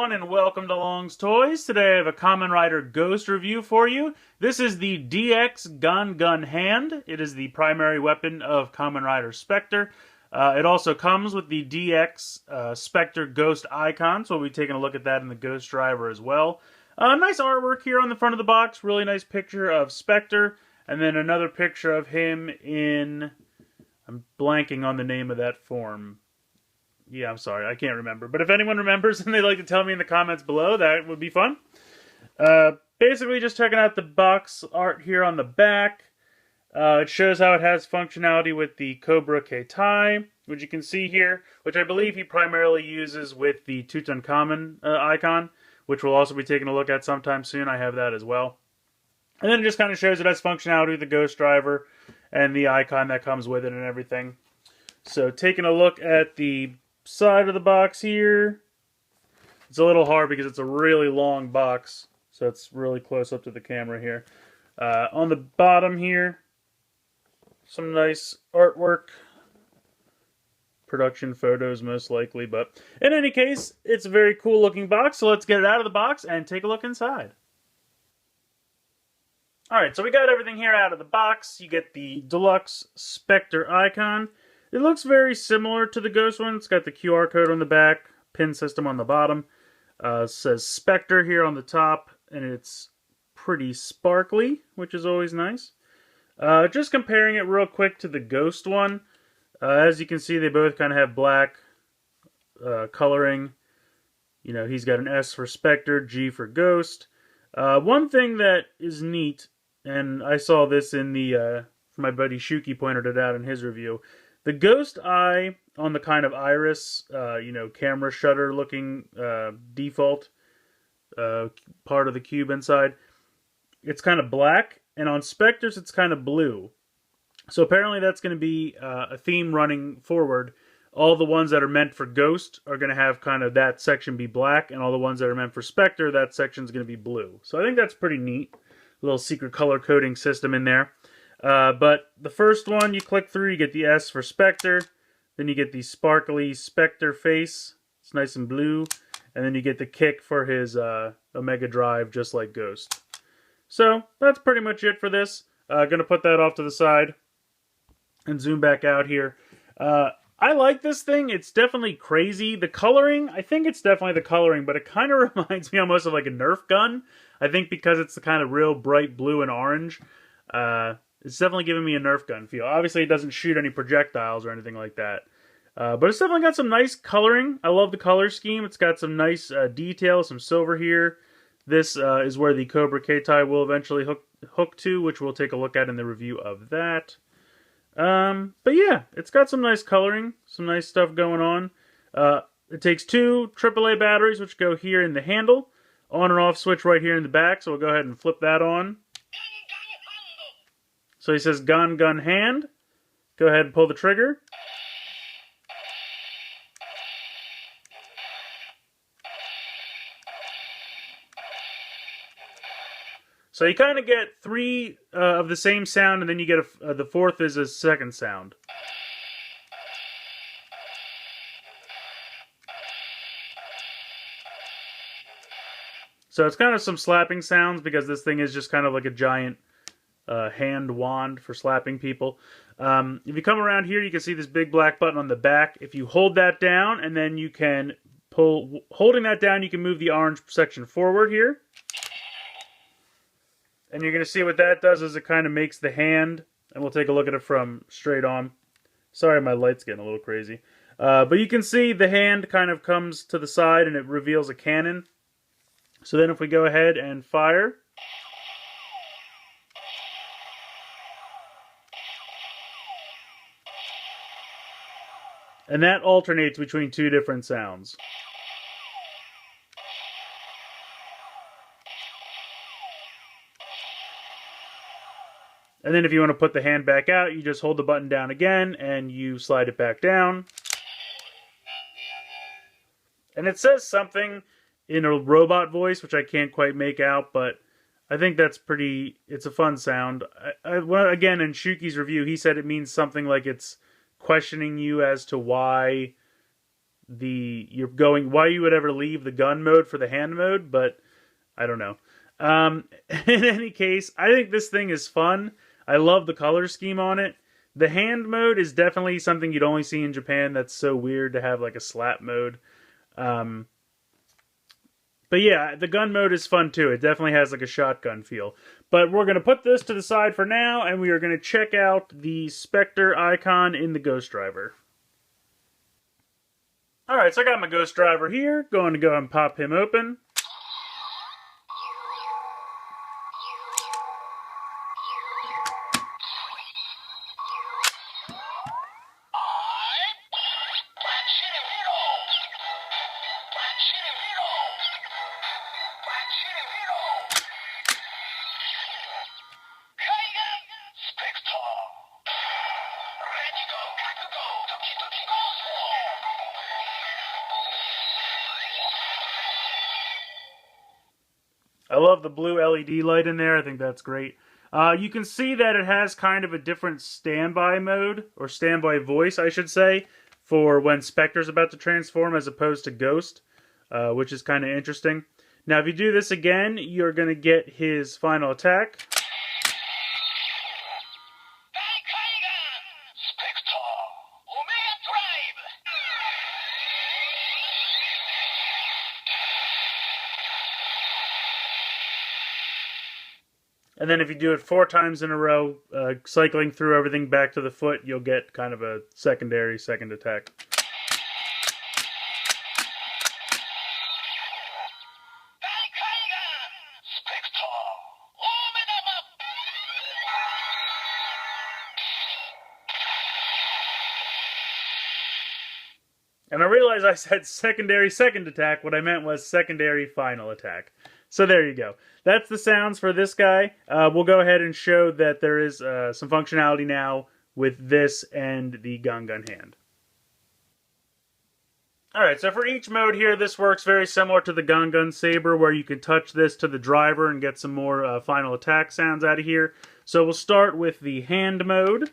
everyone, and welcome to Long's Toys. Today I have a Kamen Rider Ghost review for you. This is the DX Gun Hand. It is the primary weapon of Kamen Rider Spectre. It also comes with the DX Spectre Ghost icon, so we'll be taking a look at that in the Ghost driver as well. Nice artwork here on the front of the box. Really nice picture of Spectre, and then another picture of him in... I'm blanking on the name of that form. Yeah, I'm sorry, I can't remember. But if anyone remembers and they'd like to tell me in the comments below, that would be fun. Basically, just checking out the box art here on the back. It shows how it has functionality with the Cobra Keitai, which you can see here, which I believe he primarily uses with the Tutankhamun icon, which we'll also be taking a look at sometime soon. I have that as well. And then it just kind of shows it has functionality with the Ghost driver and the icon that comes with it and everything. So taking a look at the side of the box here. It's a little hard because it's a really long box, so it's really close up to the camera here. On the bottom here, some nice artwork. Production photos most likely, but in any case, it's a very cool looking box, so let's get it out of the box and take a look inside. Alright, so we got everything here out of the box. You get the deluxe Spectre icon. It looks very similar to the Ghost one. It's got the QR code on the back, pin system on the bottom. It says Spectre here on the top, and it's pretty sparkly, which is always nice. Just comparing it real quick to the Ghost one. As you can see, they both kind of have black coloring. You know, he's got an S for Spectre, G for Ghost. One thing that is neat, and I saw this in the, my buddy Shuki pointed it out in his review. The Ghost eye on the kind of iris, camera shutter looking default part of the cube inside, it's kind of black, and on Spectre's it's kind of blue. So apparently that's going to be a theme running forward. All the ones that are meant for Ghost are going to have kind of that section be black, and all the ones that are meant for Spectre, that section's going to be blue. So I think that's pretty neat. A little secret color coding system in there. But the first one you click through, you get the S for Spectre. Then you get the sparkly Spectre face. It's nice and blue. And then you get the kick for his Omega Drive, just like Ghost. So that's pretty much it for this. Gonna put that off to the side and zoom back out here. I like this thing. It's definitely crazy. The coloring, I think it's definitely the coloring, but it kind of reminds me almost of like a Nerf gun. I think because it's the kind of real bright blue and orange. It's definitely giving me a Nerf gun feel. Obviously, it doesn't shoot any projectiles or anything like that. But it's definitely got some nice coloring. I love the color scheme. It's got some nice detail, some silver here. This is where the Cobra Keitai will eventually hook to, which we'll take a look at in the review of that. But yeah, it's got some nice coloring, some nice stuff going on. It takes two AAA batteries, which go here in the handle. On and off switch right here in the back, so we'll go ahead and flip that on. So he says Gun Hand. Go ahead and pull the trigger. So you kind of get three of the same sound, and then you get the fourth is a second sound. So it's kind of some slapping sounds because this thing is just kind of like a giant hand wand for slapping people. If you come around here, you can see this big black button on the back. If you hold that down, and then you can pull, holding that down, you can move the orange section forward here. And you're going to see what that does is it kind of makes the hand, and we'll take a look at it from straight on. Sorry, my light's getting a little crazy. But you can see the hand kind of comes to the side, and it reveals a cannon. So then if we go ahead and fire... And that alternates between two different sounds. And then if you want to put the hand back out, you just hold the button down again and you slide it back down. And it says something in a robot voice, which I can't quite make out, but I think that's it's a fun sound. Well, again, in Shuki's review, he said it means something like it's questioning you as to why why you would ever leave the gun mode for the hand mode, but I don't know. In any case, I think this thing is fun. I love the color scheme on it. The hand mode is definitely something you'd only see in Japan. That's so weird to have like a slap mode. But yeah, the gun mode is fun too. It definitely has like a shotgun feel. But we're going to put this to the side for now, and we are going to check out the Spectre icon in the Ghost Driver. Alright, so I got my Ghost Driver here. Going to go and pop him open. I love the blue LED light in there. I think that's great. You can see that it has kind of a different standby mode, or standby voice, I should say, for when Spectre's about to transform as opposed to Ghost, which is kind of interesting. Now, if you do this again, you're going to get his final attack. And then if you do it 4 times in a row, cycling through everything back to the foot, you'll get kind of a secondary second attack. And I realized I said secondary second attack. What I meant was secondary final attack. So there you go. That's the sounds for this guy. We'll go ahead and show that there is some functionality now with this and the gun hand. Alright, so for each mode here, this works very similar to the gun saber, where you can touch this to the driver and get some more final attack sounds out of here. So we'll start with the hand mode.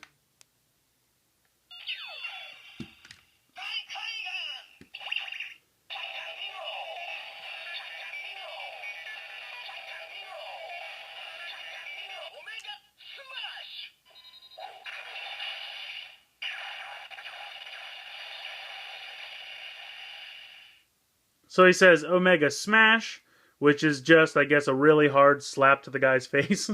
So he says Omega Smash, which is just, I guess, a really hard slap to the guy's face.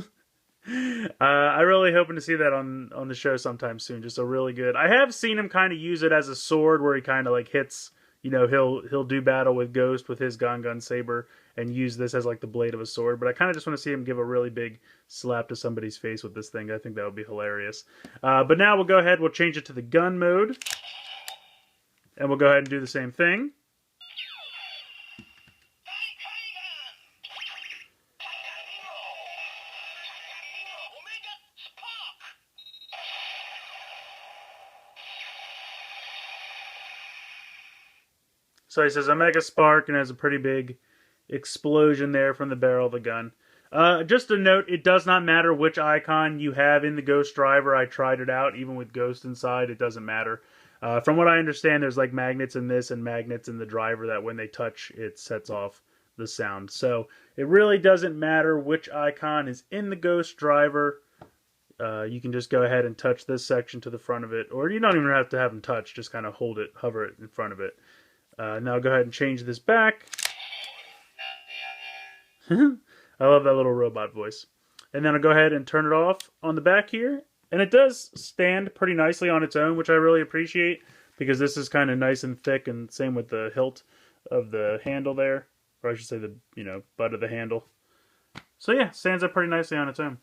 I really hoping to see that on the show sometime soon. Just a really good. I have seen him kind of use it as a sword, where he kind of like hits. You know, he'll do battle with Ghost with his gun saber and use this as like the blade of a sword. But I kind of just want to see him give a really big slap to somebody's face with this thing. I think that would be hilarious. But now we'll go ahead. We'll change it to the gun mode, and we'll go ahead and do the same thing. So he says Omega Spark, and has a pretty big explosion there from the barrel of the gun. Just a note, it does not matter which icon you have in the Ghost Driver. I tried it out, even with Ghost inside, it doesn't matter. From what I understand, there's like magnets in this and magnets in the driver that when they touch, it sets off the sound. So it really doesn't matter which icon is in the Ghost Driver. You can just go ahead and touch this section to the front of it, or you don't even have to have them touch, just kind of hold it, hover it in front of it. Now go ahead and change this back. I love that little robot voice. And then I'll go ahead and turn it off on the back here. And it does stand pretty nicely on its own, which I really appreciate, because this is kind of nice and thick, and same with the hilt of the handle there. Or I should say the, butt of the handle. So yeah, stands up pretty nicely on its own.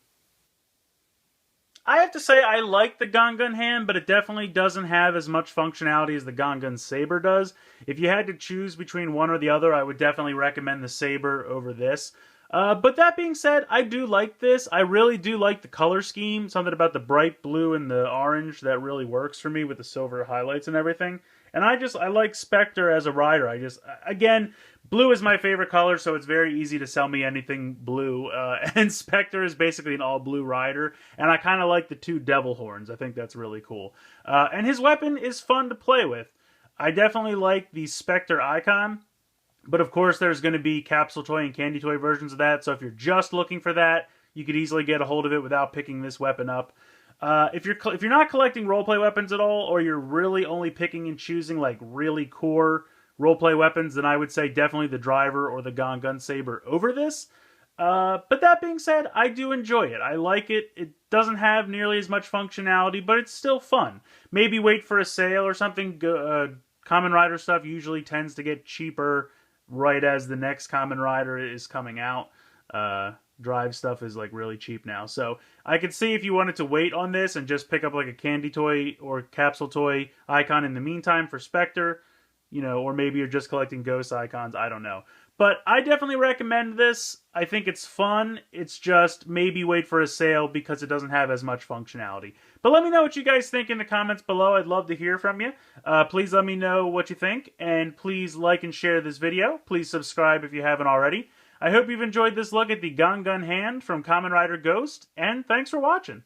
I have to say I like the gun hand, but it definitely doesn't have as much functionality as the gun saber does. If you had to choose between one or the other, I would definitely recommend the saber over this. But that being said, I do like this. I really do like the color scheme. Something about the bright blue and the orange that really works for me with the silver highlights and everything. And I like Spectre as a rider. Again, blue is my favorite color, so it's very easy to sell me anything blue. And Spectre is basically an all-blue rider. And I kind of like the 2 devil horns. I think that's really cool. And his weapon is fun to play with. I definitely like the Spectre icon, but of course there's going to be capsule toy and candy toy versions of that, so if you're just looking for that, you could easily get a hold of it without picking this weapon up. If you're not collecting roleplay weapons at all, or you're really only picking and choosing like really core roleplay weapons, then I would say definitely the Driver or the Gun Saber over this. But that being said, I do enjoy it. I like it. It doesn't have nearly as much functionality, but it's still fun. Maybe wait for a sale or something. Kamen Rider stuff usually tends to get cheaper right as the next Kamen Rider is coming out. Drive stuff is like really cheap now. So I could see if you wanted to wait on this and just pick up like a candy toy or capsule toy icon in the meantime for Spectre, you know, or maybe you're just collecting ghost icons. I don't know. But I definitely recommend this. I think it's fun. It's just maybe wait for a sale because it doesn't have as much functionality. But let me know what you guys think in the comments below. I'd love to hear from you. Please let me know what you think. And please like and share this video. Please subscribe if you haven't already. I hope you've enjoyed this look at the Gun Hand from Kamen Rider Ghost. And thanks for watching.